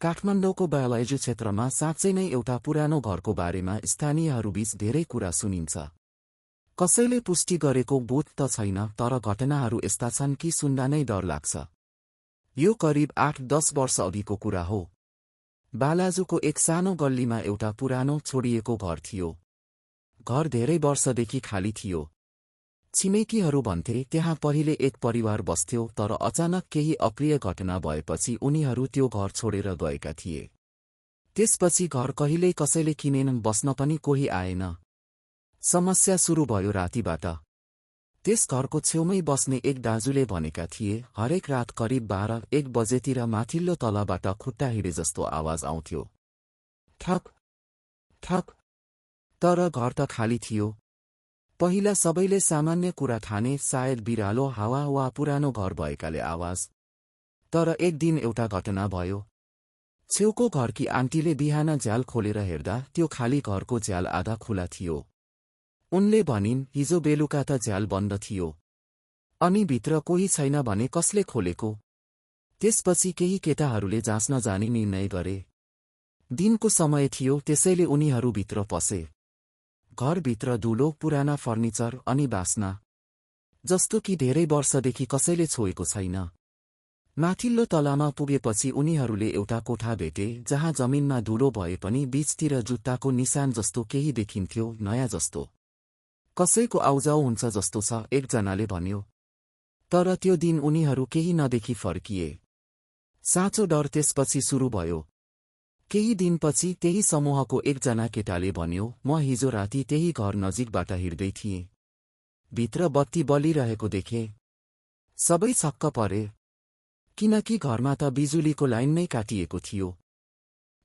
काठमाडौँको बायोलोजी क्षेत्रमा साँच्चै नै एउटा पुरानो घरको बारेमा स्थानीयहरूबीच धेरै कुरा सुनिन्छ। कसैले पुष्टि गरेको बोध त छैन, तर घटनाहरू यस्ता छन् कि सुन्दा नै डर लाग्छ। यो करिब 8-10 वर्ष अघिको कुरा हो। बालाजुको एक सानो गल्लीमा एउटा पुरानो छोडिएको घर थियो। घर धेरै वर्षदेखि खाली थियो। छिमेकीहरू भन्थे त्यहाँ पहिले एक परिवार बस्थ्यो, तर अचानक केही अप्रिय घटना भएपछि उनीहरू त्यो घर छोडेर गएका थिए। त्यसपछि घर कहिल्यै कसैले किनेनन्, बस्न पनि कोही आएन। समस्या सुरु भयो रातिबाट। त्यस घरको छेउमै बस्ने एक दाजुले भनेका थिए, हरेक रात करिब 12-1 बजेतिर माथिल्लो तलाबाट खुट्टा हिँडे जस्तो आवाज आउँथ्यो। ठक ठक। तर घर त खाली थियो। पहिला सबैले सामान्य कुरा ठाने, सायद बिरालो, हावा वा पुरानो घर भएकाले आवाज। तर एक दिन एउटा घटना भयो। छेउको घरकी आन्टीले बिहान झ्याल खोलेर हेर्दा त्यो खाली घरको झ्याल आधा खुला थियो। उनले भनिन्, हिजो बेलुका त झ्याल बन्द थियो। अनि भित्र कोही छैन भने कसले खोलेको? त्यसपछि केही केटाहरूले जाँच्न जाने निर्णय गरे। दिनको समय थियो, त्यसैले उनीहरू भित्र पसे। घरभित्र धुलो, पुराना फर्निचर अनि बास्ना, जस्तो कि धेरै वर्षदेखि कसैले छोएको छैन। माथिल्लो तलामा पुगेपछि उनीहरूले एउटा कोठा भेटे, जहाँ जमिनमा धुलो भए पनि बीचतिर जुत्ताको निशान जस्तो केही देखिन्थ्यो, नयाँ जस्तो। कसैको आउजाउ हुन्छ जस्तो छ, एकजनाले भन्यो। तर त्यो दिन उनीहरू केही नदेखि फर्किए। साँचो डर त्यसपछि सुरु भयो। केही दिनपछि त्यही समूहको एकजना केटाले भन्यो, म हिजो राति त्यही घर नजिकबाट हिँड्दै थिएँ। भित्र बत्ती बलिरहेको देखे। सबै छक्क परे, किनकि घरमा त बिजुलीको लाइन नै काटिएको थियो।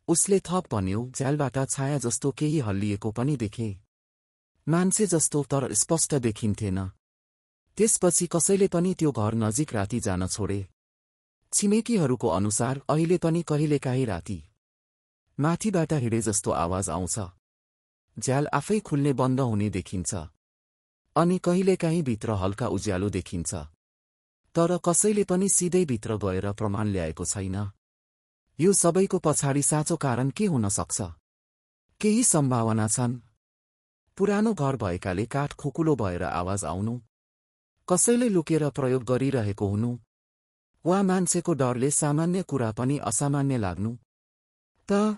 उसले थप भन्यो, झ्यालबाट छाया जस्तो केही हल्लिएको पनि देखे। मान्छे जस्तो, तर स्पष्ट देखिन्थेन। त्यसपछि कसैले पनि त्यो घर नजिक राति जान छोडे। छिमेकीहरूको अनुसार अहिले पनि कहिलेकाहीँ राति माथिबाट हिँडे जस्तो आवाज आउँछ। झ्याल आफै खुल्ने बन्द हुने देखिन्छ। अनि कहिलेकाहीँ भित्र हल्का उज्यालो देखिन्छ। तर कसैले पनि सिधै भित्र गएर प्रमाण ल्याएको छैन। यो सबैको पछाडि साँचो कारण के हुन सक्छ? केही सम्भावना छन्। पुरानो घर भएकाले काठ खोकुलो भएर आवाज आउनु, कसैले लुकेर प्रयोग गरिरहेको हुनु, वा मान्छेको डरले सामान्य कुरा पनि असामान्य लाग्नु। त